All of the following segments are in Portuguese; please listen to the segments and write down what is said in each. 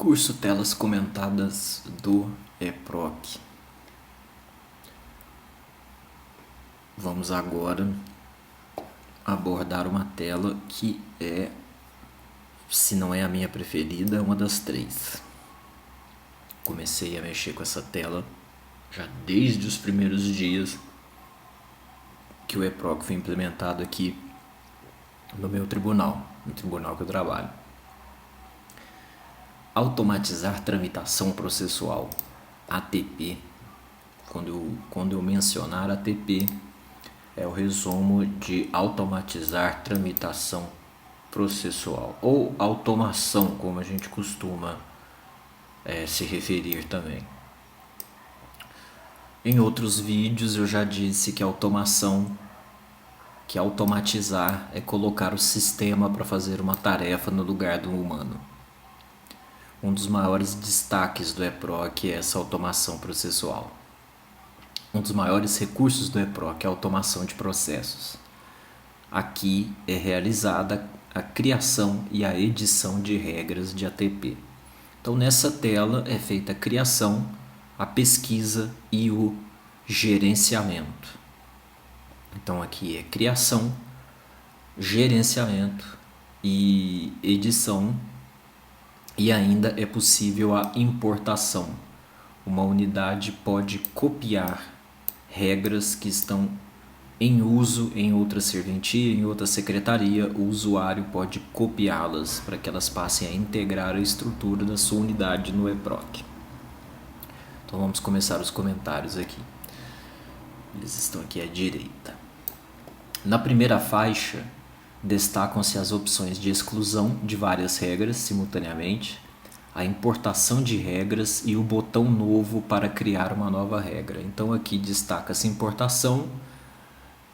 Curso Telas Comentadas do EPROC. Vamos agora abordar uma tela que é, se não é a minha preferida, uma das três. Comecei a mexer com essa tela já desde os primeiros dias que o EPROC foi implementado aqui no meu tribunal, no tribunal que eu trabalho. Automatizar tramitação processual, ATP. Quando eu mencionar ATP, é o resumo de automatizar tramitação processual, ou automação, como a gente costuma se referir também. Em outros vídeos eu já disse que automatizar é colocar o sistema para fazer uma tarefa no lugar do humano. Um dos maiores destaques do EPROC é essa automação processual. Um dos maiores recursos do EPROC é a automação de processos. Aqui é realizada a criação e a edição de regras de ATP. Então, nessa tela é feita a criação, a pesquisa e o gerenciamento. Então, aqui é criação, gerenciamento e edição. E ainda é possível a importação. Uma unidade pode copiar regras que estão em uso em outra serventia, em outra secretaria. O usuário pode copiá-las para que elas passem a integrar a estrutura da sua unidade no EPROC. Então vamos começar os comentários aqui. Eles estão aqui à direita. Na primeira faixa, destacam-se as opções de exclusão de várias regras simultaneamente, a importação de regras e o botão novo para criar uma nova regra. Então aqui destaca-se importação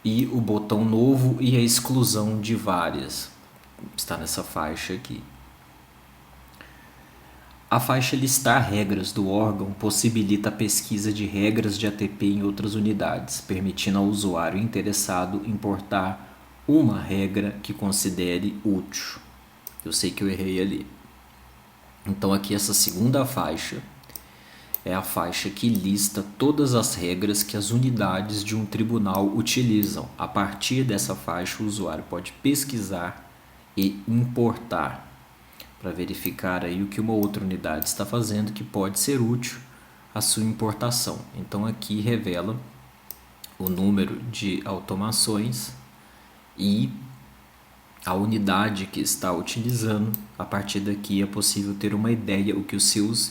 e o botão novo e a exclusão de várias. Está nessa faixa aqui. A faixa listar regras do órgão possibilita a pesquisa de regras de ATP em outras unidades, permitindo ao usuário interessado importar uma regra que considere útil. Eu sei que eu errei ali. Então aqui essa segunda faixa é a faixa que lista todas as regras que as unidades de um tribunal utilizam. A partir dessa faixa o usuário pode pesquisar e importar para verificar aí o que uma outra unidade está fazendo que pode ser útil à sua importação. Então aqui revela o número de automações e a unidade que está utilizando. A partir daqui é possível ter uma ideia o que os seus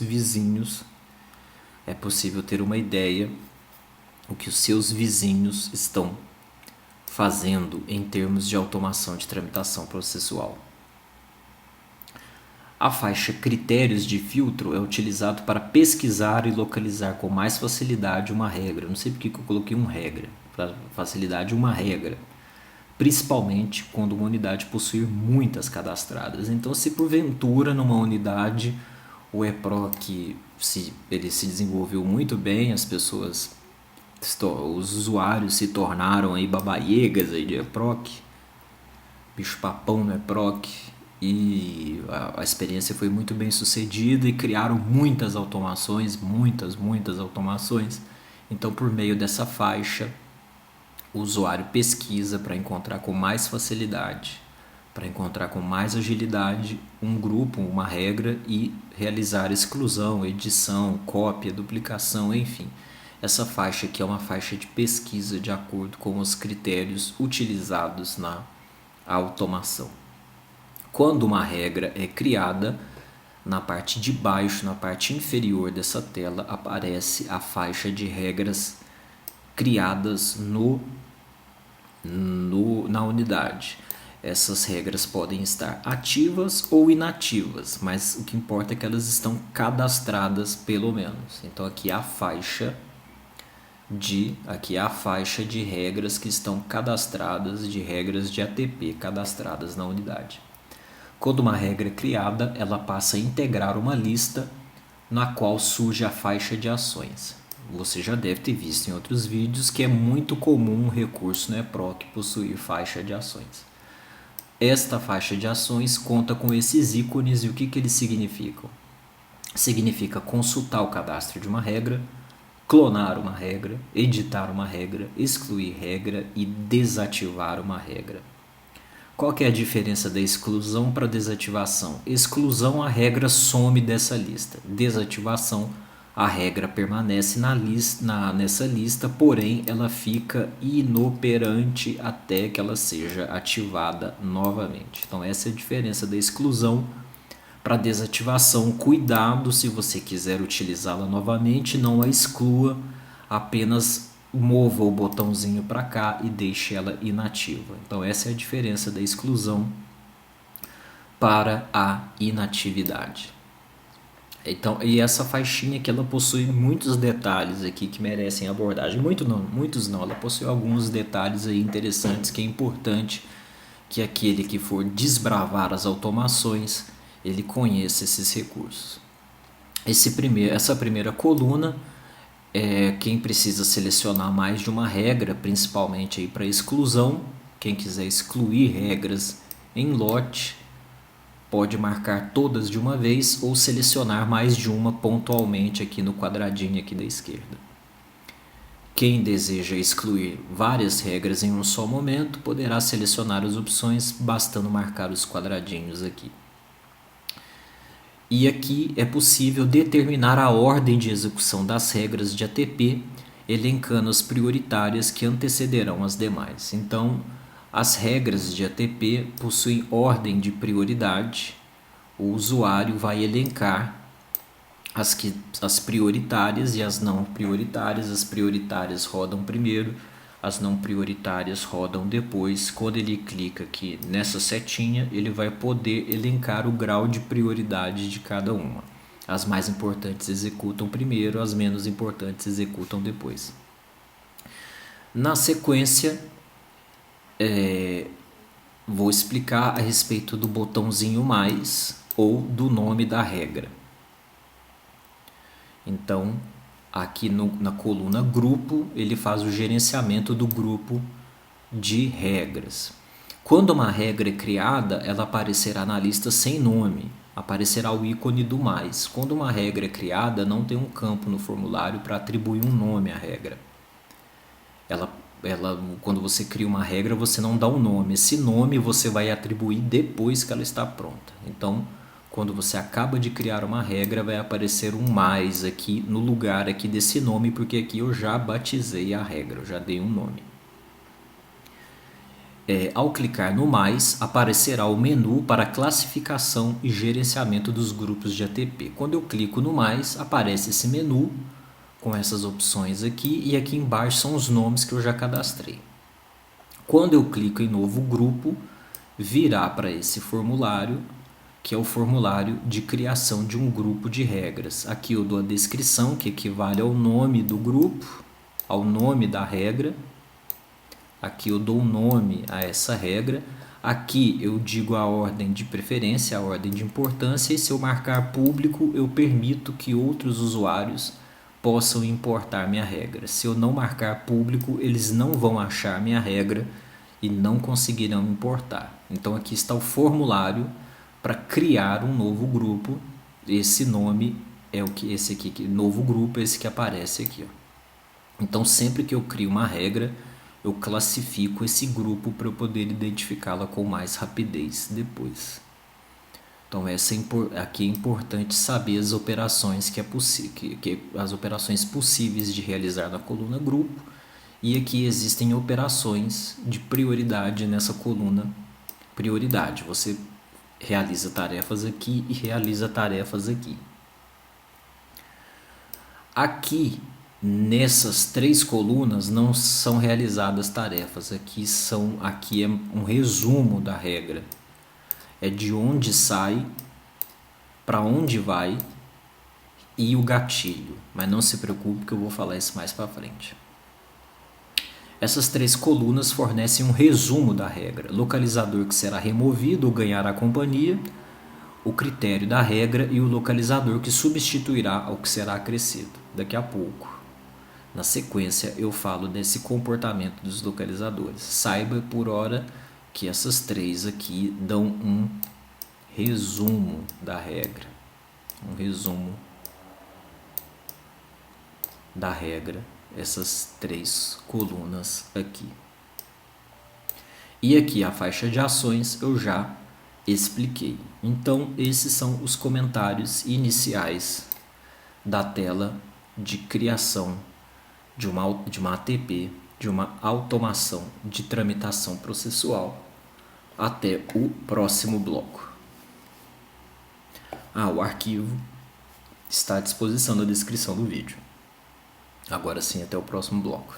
vizinhos estão fazendo em termos de automação de tramitação processual. A faixa Critérios de filtro é utilizado para pesquisar e localizar com mais facilidade uma regra. Não sei porque que eu coloquei regra, para facilidade uma regra. Principalmente quando uma unidade possuir muitas cadastradas. Então, se porventura numa unidade o EPROC ele se desenvolveu muito bem, os usuários se tornaram aí babaiegas aí de EPROC, bicho-papão no EPROC, e a experiência foi muito bem sucedida e criaram muitas automações. Então, por meio dessa faixa, o usuário pesquisa para encontrar com mais facilidade, para encontrar com mais agilidade um grupo, uma regra e realizar exclusão, edição, cópia, duplicação, enfim. Essa faixa aqui é uma faixa de pesquisa de acordo com os critérios utilizados na automação. Quando uma regra é criada, na parte de baixo, na parte inferior dessa tela, aparece a faixa de regras criadas na unidade. Essas regras podem estar ativas ou inativas, mas o que importa é que elas estão cadastradas pelo menos. Então aqui é a faixa de regras que estão cadastradas, de regras de ATP cadastradas na unidade. Quando uma regra é criada, ela passa a integrar uma lista na qual surge a faixa de ações. Você já deve ter visto em outros vídeos que é muito comum um recurso no EPROC possuir faixa de ações. Esta faixa de ações conta com esses ícones e o que eles significam? significa consultar o cadastro de uma regra, clonar uma regra, editar uma regra, excluir regra e desativar uma regra. Qual que é a diferença da exclusão para desativação? Exclusão, a regra some dessa lista. Desativação, a regra permanece nessa lista, porém ela fica inoperante até que ela seja ativada novamente. Então essa é a diferença da exclusão para desativação. Cuidado, se você quiser utilizá-la novamente, não a exclua, apenas mova o botãozinho para cá e deixe ela inativa. Então essa é a diferença da exclusão para a inatividade. Então, e essa faixinha aqui, ela possui muitos detalhes aqui que merecem abordagem. Muitos não, ela possui alguns detalhes aí interessantes que é importante que aquele que for desbravar as automações, ele conheça esses recursos. Essa primeira coluna é quem precisa selecionar mais de uma regra, principalmente aí para exclusão. Quem quiser excluir regras em lote pode marcar todas de uma vez ou selecionar mais de uma pontualmente aqui no quadradinho aqui da esquerda. Quem deseja excluir várias regras em um só momento poderá selecionar as opções bastando marcar os quadradinhos aqui. E aqui é possível determinar a ordem de execução das regras de ATP, elencando as prioritárias que antecederão as demais. Então, as regras de ATP possuem ordem de prioridade. O usuário vai elencar as prioritárias e as não prioritárias. As prioritárias rodam primeiro, as não prioritárias rodam depois. Quando ele clica aqui nessa setinha, ele vai poder elencar o grau de prioridade de cada uma. As mais importantes executam primeiro, as menos importantes executam depois. Na sequência, vou explicar a respeito do botãozinho mais ou do nome da regra. Então, aqui na coluna grupo, ele faz o gerenciamento do grupo de regras. Quando uma regra é criada, ela aparecerá na lista sem nome, aparecerá o ícone do mais. Quando uma regra é criada, não tem um campo no formulário para atribuir um nome à regra. Quando você cria uma regra, você não dá um nome. Esse nome você vai atribuir depois que ela está pronta. Então, quando você acaba de criar uma regra, vai aparecer um mais aqui no lugar aqui desse nome, porque aqui eu já batizei a regra, eu já dei um nome. Ao clicar no mais, aparecerá o menu para classificação e gerenciamento dos grupos de ATP. Quando eu clico no mais, aparece esse menu com essas opções aqui, e aqui embaixo são os nomes que eu já cadastrei. Quando eu clico em novo grupo, virá para esse formulário, que é o formulário de criação de um grupo de regras. Aqui eu dou a descrição, que equivale ao nome do grupo, ao nome da regra. Aqui eu dou o nome a essa regra. Aqui eu digo a ordem de preferência, a ordem de importância, e se eu marcar público, eu permito que outros usuários possam importar minha regra. Se eu não marcar público, eles não vão achar minha regra e não conseguirão importar. Então aqui está o formulário para criar um novo grupo. Esse nome é esse aqui, novo grupo, esse que aparece aqui. Então sempre que eu crio uma regra, eu classifico esse grupo para eu poder identificá-la com mais rapidez depois. Então aqui é importante saber as operações as operações possíveis de realizar na coluna grupo, e aqui existem operações de prioridade nessa coluna prioridade. Você realiza tarefas aqui e realiza tarefas aqui. Aqui nessas três colunas não são realizadas tarefas. Aqui é um resumo da regra. É de onde sai, para onde vai e o gatilho. Mas não se preocupe que eu vou falar isso mais para frente. Essas três colunas fornecem um resumo da regra: localizador que será removido ou ganhará a companhia, o critério da regra e o localizador que substituirá ao que será acrescido. Daqui a pouco, na sequência, eu falo desse comportamento dos localizadores. Saiba por hora que essas três aqui dão um resumo da regra, um resumo da regra, essas 3 colunas aqui. E aqui a faixa de ações eu já expliquei. Então, esses são os comentários iniciais da tela de criação de uma ATP, de uma automação de tramitação processual, até o próximo bloco. O arquivo está à disposição na descrição do vídeo. Agora sim, até o próximo bloco.